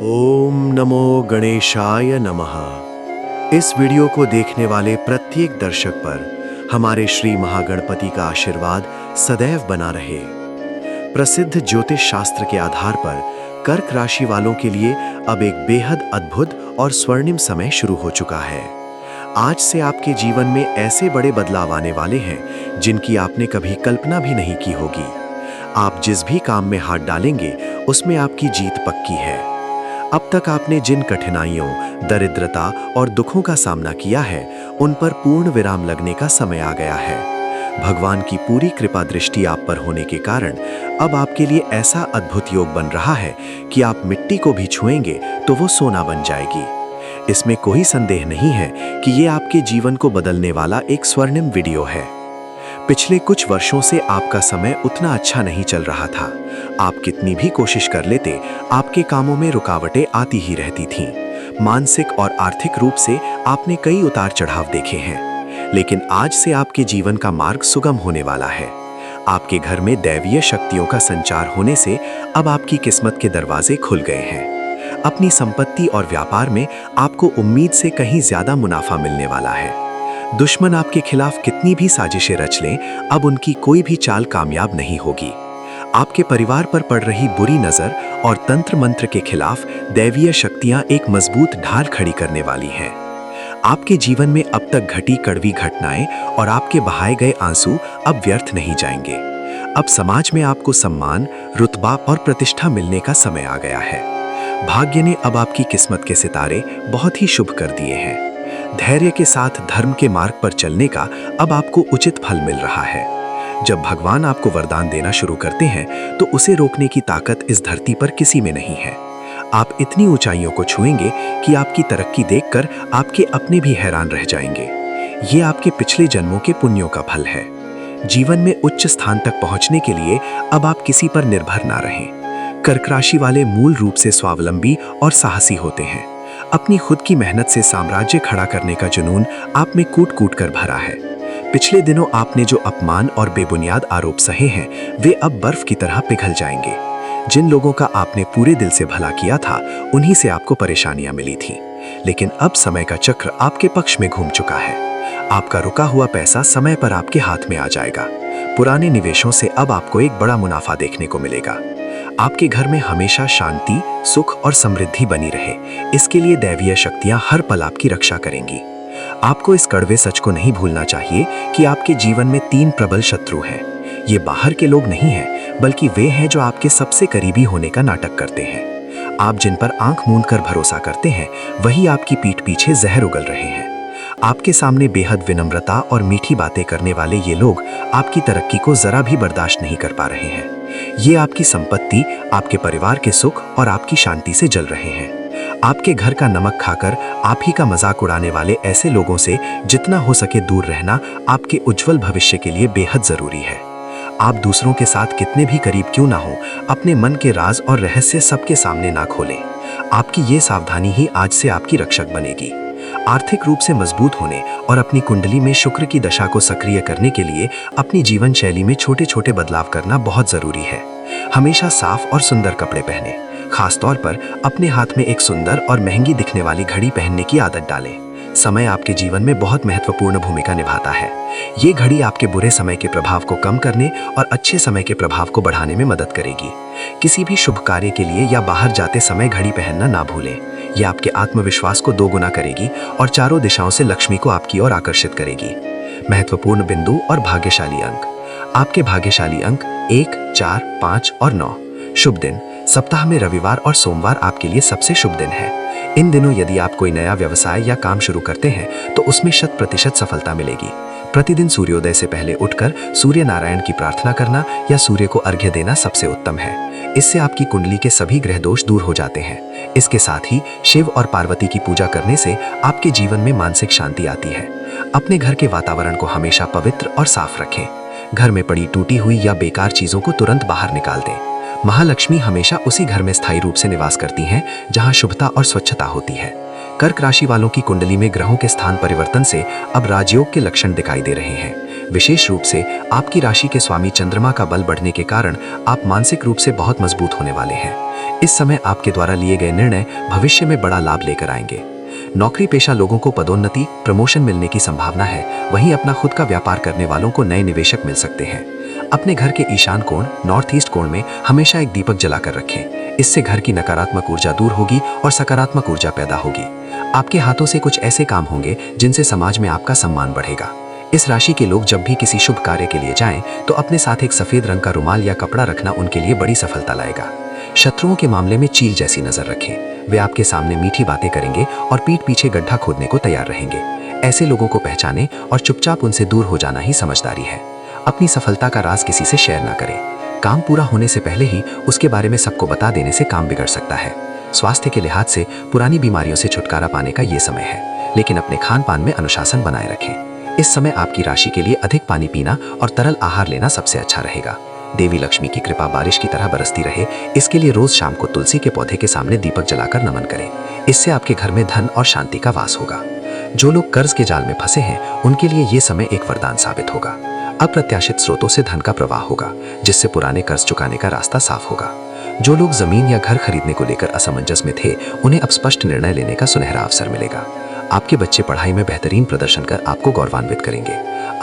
ओम नमो गणेशाय नमः। इस वीडियो को देखने वाले प्रत्येक दर्शक पर हमारे श्री महागणपति का आशीर्वाद सदैव बना रहे। प्रसिद्ध ज्योतिष शास्त्र के आधार पर कर्क राशि वालों के लिए अब एक बेहद अद्भुत और स्वर्णिम समय शुरू हो चुका है। आज से आपके जीवन में ऐसे बड़े बदलाव आने वाले हैं जिनकी आपने कभी कल्पना भी नहीं की होगी। आप जिस भी काम में हाथ डालेंगे उसमें आपकी जीत पक्की है। अब तक आपने जिन कठिनाइयों, दरिद्रता और दुखों का सामना किया है, उन पर पूर्ण विराम लगने का समय आ गया है। भगवान की पूरी कृपा दृष्टि आप पर होने के कारण अब आपके लिए ऐसा अद्भुत योग बन रहा है कि आप मिट्टी को भी छुएंगे तो वो सोना बन जाएगी। इसमें कोई संदेह नहीं है कि ये आपके जीवन को बदलने वाला एक स्वर्णिम वीडियो है। पिछले कुछ वर्षों से आपका समय उतना अच्छा नहीं चल रहा था। आप कितनी भी कोशिश कर लेते, आपके कामों में रुकावटें आती ही रहती थीं। मानसिक और आर्थिक रूप से आपने कई उतार चढ़ाव देखे हैं, लेकिन आज से आपके जीवन का मार्ग सुगम होने वाला है। आपके घर में दैवीय शक्तियों का संचार होने से अब आपकी किस्मत के दरवाजे खुल गए हैं। अपनी संपत्ति और व्यापार में आपको उम्मीद से कहीं ज्यादा मुनाफा मिलने वाला है। दुश्मन आपके खिलाफ कितनी भी साजिशें रच लें, अब उनकी कोई भी चाल कामयाब नहीं होगी। आपके परिवार पर पड़ रही बुरी नजर और तंत्र मंत्र के खिलाफ दैवीय शक्तियां एक मजबूत ढाल खड़ी करने वाली हैं। आपके जीवन में अब तक घटी कड़वी घटनाएं और आपके बहाए गए आंसू अब व्यर्थ नहीं जाएंगे। अब समाज में आपको सम्मान, रुतबा और प्रतिष्ठा मिलने का समय आ गया है। भाग्य ने अब आपकी किस्मत के सितारे बहुत ही शुभ कर दिए हैं। धैर्य के साथ धर्म के मार्ग पर चलने का अब आपको उचित फल मिल रहा है। जब भगवान आपको वरदान देना शुरू करते हैं तो उसे रोकने की ताकत इस धरती पर किसी में नहीं है। आप इतनी ऊंचाइयों को छुएंगे कि आपकी तरक्की देखकर आपके अपने भी हैरान रह जाएंगे। ये आपके पिछले जन्मों के पुण्यों का फल है। जीवन में उच्च स्थान तक पहुंचने के लिए अब आप किसी पर निर्भर ना रहें। कर्क राशि वाले मूल रूप से स्वावलंबी और साहसी होते हैं। अपनी खुद की मेहनत से साम्राज्य खड़ा करने का जुनून आप में कूट कूट कर भरा है। पिछले दिनों आपने जो अपमान और बेबुनियाद आरोप सहे हैं, वे अब बर्फ की तरह पिघल जाएंगे। जिन लोगों का आपने पूरे दिल से भला किया था, उन्हीं से आपको परेशानियां मिली थीं। लेकिन अब समय का चक्र आपके पक्ष में घूम चुका है। आपका रुका हुआ पैसा समय पर आपके हाथ में आ जाएगा। पुराने निवेशों से अब आपको एक बड़ा मुनाफा देखने को मिलेगा। आपके घर में हमेशा शांति, सुख और समृद्धि बनी रहे, इसके लिए दैवीय शक्तियां हर पल आपकी रक्षा करेंगी। आपको इस कड़वे सच को नहीं भूलना चाहिए कि आपके जीवन में 3 प्रबल शत्रु हैं। ये बाहर के लोग नहीं हैं, बल्कि वे हैं जो आपके सबसे करीबी होने का नाटक करते हैं। आप जिन पर आंख मूंद कर भरोसा करते हैं, वही आपकी पीठ पीछे जहर उगल रहे हैं। आपके सामने बेहद विनम्रता और मीठी बातें करने वाले ये लोग आपकी तरक्की को जरा भी बर्दाश्त नहीं कर पा रहे हैं। ये आपकी संपत्ति, आपके परिवार के सुख और आपकी शांति से जल रहे हैं। आपके घर का नमक खाकर आप ही का मजाक उड़ाने वाले ऐसे लोगों से जितना हो सके दूर रहना आपके उज्जवल भविष्य के लिए बेहद जरूरी है। आप दूसरों के साथ कितने भी करीब क्यों ना हो, अपने मन के राज और रहस्य सबके सामने ना खोलें। आपकी ये सावधानी ही आज से आपकी रक्षक बनेगी। आर्थिक रूप से मजबूत होने और अपनी कुंडली में शुक्र की दशा को सक्रिय करने के लिए अपनी जीवन शैली में छोटे छोटे बदलाव करना बहुत जरूरी है। हमेशा साफ और सुंदर कपड़े पहने। खास तौर पर अपने हाथ में एक सुंदर और महंगी दिखने वाली घड़ी पहनने की आदत डालें। समय आपके जीवन में बहुत महत्वपूर्ण भूमिका निभाता है। ये घड़ी आपके बुरे समय के प्रभाव को कम करने और अच्छे समय के प्रभाव को बढ़ाने में मदद करेगी। किसी भी शुभ कार्य के लिए या बाहर जाते समय घड़ी पहनना ना भूलें। यह आपके आत्मविश्वास को दोगुना करेगी और चारों दिशाओं से लक्ष्मी को आपकी ओर आकर्षित करेगी। महत्वपूर्ण बिंदु और भाग्यशाली अंक। आपके भाग्यशाली अंक 1, 4, 5 और 9। शुभ दिन। सप्ताह में रविवार और सोमवार आपके लिए सबसे शुभ दिन है। इन दिनों यदि आप कोई नया व्यवसाय या काम शुरू करते हैं तो उसमें 100% सफलता मिलेगी। प्रतिदिन सूर्योदय से पहले उठकर सूर्य नारायण की प्रार्थना करना या सूर्य को अर्घ्य देना सबसे उत्तम है। इससे आपकी कुंडली के सभी ग्रह दोष दूर हो जाते हैं। इसके साथ ही शिव और पार्वती की पूजा करने से आपके जीवन में मानसिक शांति आती है। अपने घर के वातावरण को हमेशा पवित्र और साफ रखें। घर में पड़ी टूटी हुई या बेकार चीजों को तुरंत बाहर निकाल दें। महालक्ष्मी हमेशा उसी घर में स्थायी रूप से निवास करती हैं जहां शुभता और स्वच्छता होती है। कर्क राशि वालों की कुंडली में ग्रहों के स्थान परिवर्तन से अब राजयोग के लक्षण दिखाई दे रहे हैं। विशेष रूप से आपकी राशि के स्वामी चंद्रमा का बल बढ़ने के कारण आप मानसिक रूप से बहुत मजबूत होने वाले हैं। इस समय आपके द्वारा लिए गए निर्णय भविष्य में बड़ा लाभ लेकर आएंगे। नौकरी पेशा लोगों को पदोन्नति, प्रमोशन मिलने की संभावना है। वहीं अपना खुद का व्यापार करने वालों को नए निवेशक मिल सकते हैं। अपने घर के ईशान कोण, नॉर्थ ईस्ट कोण में हमेशा एक दीपक जलाकर रखें। इससे घर की नकारात्मक ऊर्जा दूर होगी और सकारात्मक ऊर्जा पैदा होगी। आपके हाथों से कुछ ऐसे काम होंगे जिनसे समाज में आपका सम्मान बढ़ेगा। इस राशि के लोग जब भी किसी शुभ कार्य के लिए जाएं, तो अपने साथ एक सफेद रंग का रुमाल या कपड़ा रखना उनके लिए बड़ी सफलता लाएगा। शत्रुओं के मामले में चील जैसी नजर रखें। वे आपके सामने मीठी बातें करेंगे और पीठ पीछे गड्ढा खोदने को तैयार रहेंगे। ऐसे लोगों को पहचानें और चुपचाप उनसे दूर हो जाना ही समझदारी है। अपनी सफलता का राज किसी से शेयर ना करें। काम पूरा होने से पहले ही उसके बारे में सबको बता देने से काम बिगड़ सकता है। स्वास्थ्य के लिहाज से पुरानी बीमारियों से छुटकारा पाने का ये समय है, लेकिन अपने खान पान में अनुशासन बनाए रखें। इस समय आपकी राशि के लिए अधिक पानी पीना और तरल आहार लेना सबसे अच्छा रहेगा। देवी लक्ष्मी की कृपा बारिश की तरह बरसती रहे, इसके लिए रोज शाम को तुलसी के पौधे के सामने दीपक जलाकर नमन करें। इससे आपके घर में धन और शांति का वास होगा। जो लोग कर्ज के जाल में फंसे हैं, उनके लिए ये समय एक वरदान साबित होगा। अप्रत्याशित स्रोतों से धन का प्रवाह होगा, जिससे पुराने कर्ज चुकाने का रास्ता साफ होगा। जो लोग जमीन या घर खरीदने को लेकर असमंजस में थे, उन्हें अब स्पष्ट निर्णय लेने का सुनहरा अवसर मिलेगा। आपके बच्चे पढ़ाई में बेहतरीन प्रदर्शन कर आपको गौरवान्वित करेंगे।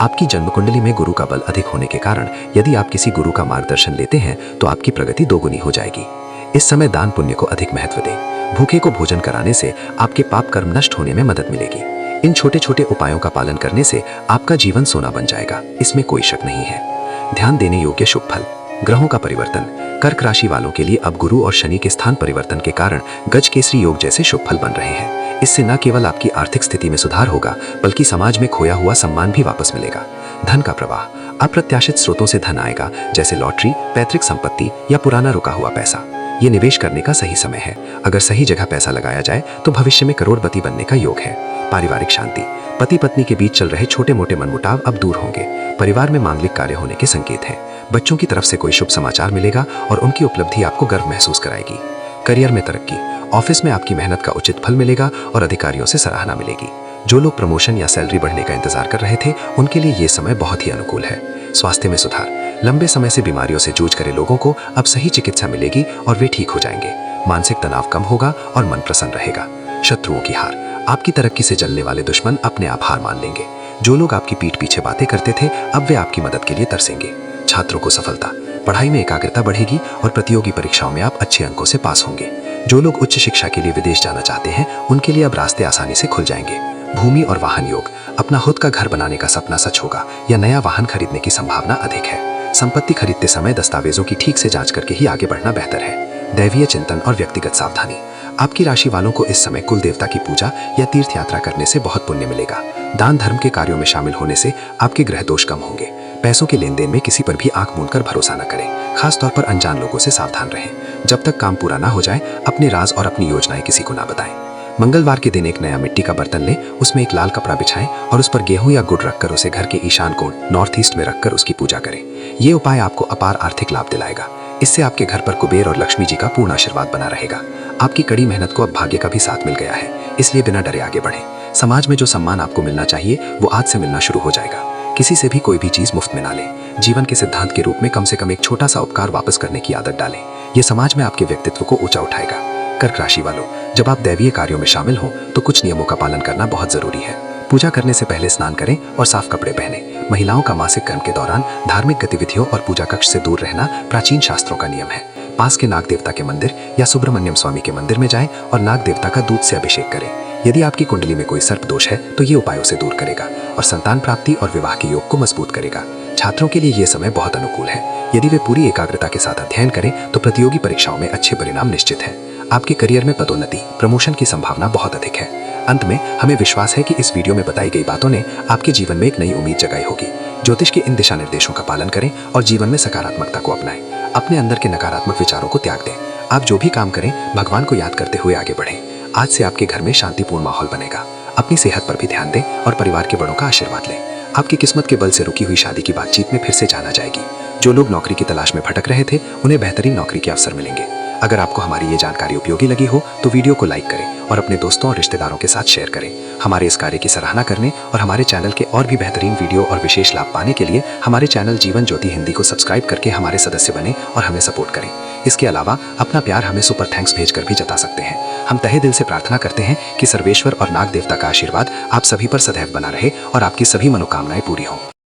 आपकी जन्म कुंडली में गुरु का बल अधिक होने के कारण यदि आप किसी गुरु का मार्गदर्शन लेते हैं, तो आपकी प्रगति दोगुनी हो जाएगी। इस समय दान पुण्य को अधिक महत्व दें। भूखे को भोजन कराने से आपके पाप कर्म नष्ट होने में मदद मिलेगी। इन छोटे छोटे उपायों का पालन करने से आपका जीवन सोना बन जाएगा, इसमें कोई शक नहीं है। ध्यान देने योग्य शुभ फल। ग्रहों का परिवर्तन। कर्क राशि वालों के लिए अब गुरु और शनि के स्थान परिवर्तन के कारण गज केसरी योग जैसे शुभ फल बन रहे हैं। इससे न केवल आपकी आर्थिक स्थिति में सुधार होगा, बल्कि समाज में खोया हुआ सम्मान भी वापस मिलेगा। धन का प्रवाह। अप्रत्याशित स्रोतों से धन आएगा, जैसे लॉटरी, पैतृक संपत्ति या पुराना रुका हुआ पैसा। ये निवेश करने का सही समय है। अगर सही जगह पैसा लगाया जाए तो भविष्य में करोड़पति बनने का योग है। पारिवारिक शांति। पति पत्नी के बीच चल रहे छोटे मोटे मनमुटाव अब दूर होंगे। परिवार में मांगलिक कार्य होने के संकेत हैं। बच्चों की तरफ से कोई शुभ समाचार मिलेगा और उनकी उपलब्धि आपको गर्व महसूस कराएगी। करियर में तरक्की। ऑफिस में आपकी मेहनत का उचित फल मिलेगा और अधिकारियों से सराहना मिलेगी। जो लोग प्रमोशन या सैलरी बढ़ने का इंतजार कर रहे थे, उनके लिए ये समय बहुत ही अनुकूल है। स्वास्थ्य में सुधार। लंबे समय से बीमारियों से जूझ रहे लोगों को अब सही चिकित्सा मिलेगी और वे ठीक हो जाएंगे। मानसिक तनाव कम होगा और मन प्रसन्न रहेगा। शत्रुओं की हार। आपकी तरक्की से जलने वाले दुश्मन अपने आप हार मान लेंगे। जो लोग आपकी पीठ पीछे बातें करते थे, अब वे आपकी मदद के लिए तरसेंगे। छात्रों को सफलता। पढ़ाई में एकाग्रता बढ़ेगी और प्रतियोगी परीक्षाओं में आप अच्छे अंकों से पास होंगे। जो लोग उच्च शिक्षा के लिए विदेश जाना चाहते हैं, उनके लिए अब रास्ते आसानी से खुल जाएंगे। भूमि और वाहन योग। अपना खुद का घर बनाने का सपना सच होगा या नया वाहन खरीदने की संभावना अधिक है। संपत्ति खरीदते समय दस्तावेजों की ठीक से जांच करके ही आगे बढ़ना बेहतर है। दैवीय चिंतन और व्यक्तिगत सावधानी। आपकी राशि वालों को इस समय कुल देवता की पूजा या तीर्थ यात्रा करने से बहुत पुण्य मिलेगा। दान धर्म के कार्यों में शामिल होने से आपके ग्रह दोष कम होंगे। पैसों के लेन देन में किसी पर भी आंख मूंद कर भरोसा न करें। खास तौर पर अनजान लोगों से सावधान रहें। जब तक काम पूरा ना हो जाए, अपने राज और अपनी योजनाएं किसी को ना बताएं। मंगलवार के दिन एक नया मिट्टी का बर्तन लें, उसमें एक लाल कपड़ा बिछाएं और उस पर गेहूं या गुड़ रखकर उसे घर के ईशान कोण, नॉर्थ ईस्ट में रखकर उसकी पूजा करें। ये उपाय आपको अपार आर्थिक लाभ दिलाएगा। इससे आपके घर पर कुबेर और लक्ष्मी जी का पूर्ण आशीर्वाद बना रहेगा। आपकी कड़ी मेहनत को अब भाग्य का भी साथ मिल गया है, इसलिए बिना डरे आगे बढ़ें। समाज में जो सम्मान आपको मिलना चाहिए, वो आज से मिलना शुरू हो जाएगा। किसी से भी कोई भी चीज मुफ्त में ना लें। जीवन के सिद्धांत के रूप में कम से कम एक छोटा सा उपकार वापस करने की आदत डालें। ये समाज में आपके व्यक्तित्व को ऊंचा उठाएगा। कर्क राशि वालों, जब आप दैवीय कार्यों में शामिल हों, तो कुछ नियमों का पालन करना बहुत जरूरी है। पूजा करने से पहले स्नान करें और साफ कपड़े पहनें। महिलाओं का मासिक कर्म के दौरान धार्मिक गतिविधियों और पूजा कक्ष से दूर रहना प्राचीन शास्त्रों का नियम है। पास के नाग देवता के मंदिर या सुब्रमण्यम स्वामी के मंदिर में जाएं और नाग देवता का दूध से अभिषेक करें। यदि आपकी कुंडली में कोई सर्प दोष है, तो ये उपायों से दूर करेगा और संतान प्राप्ति और विवाह के योग को मजबूत करेगा। छात्रों के लिए ये समय बहुत अनुकूल है। यदि वे पूरी एकाग्रता के साथ अध्ययन करें, तो प्रतियोगी परीक्षाओं में अच्छे परिणाम निश्चित है। आपके करियर में पदोन्नति, प्रमोशन की संभावना बहुत अधिक है। अंत में हमें विश्वास है कि इस वीडियो में बताई गई बातों ने आपके जीवन में एक नई उम्मीद जगाई होगी। ज्योतिष के इन दिशा निर्देशों का पालन करें और जीवन में सकारात्मकता को अपनाएं। अपने अंदर के नकारात्मक विचारों को त्याग दें। आप जो भी काम करें, भगवान को याद करते हुए आगे बढ़ें। आज से आपके घर में शांतिपूर्ण माहौल बनेगा। अपनी सेहत पर भी ध्यान दें और परिवार के बड़ों का आशीर्वाद लें। आपकी किस्मत के बल से रुकी हुई शादी की बातचीत में फिर से जाना जाएगी। जो लोग नौकरी की तलाश में भटक रहे थे, उन्हें बेहतरीन नौकरी के अवसर मिलेंगे। अगर आपको हमारी ये जानकारी उपयोगी लगी हो तो वीडियो को लाइक करें और अपने दोस्तों और रिश्तेदारों के साथ शेयर करें। हमारे इस कार्य की सराहना करने और हमारे चैनल के और भी बेहतरीन वीडियो और विशेष लाभ पाने के लिए हमारे चैनल जीवन ज्योति हिंदी को सब्सक्राइब करके हमारे सदस्य बने और हमें सपोर्ट करें। इसके अलावा अपना प्यार हमें सुपर थैंक्स भेजकर भी जता सकते हैं। हम तहे दिल से प्रार्थना करते हैं कि सर्वेश्वर और नाग देवता का आशीर्वाद आप सभी पर सदैव बना रहे और आपकी सभी मनोकामनाएं पूरी हों।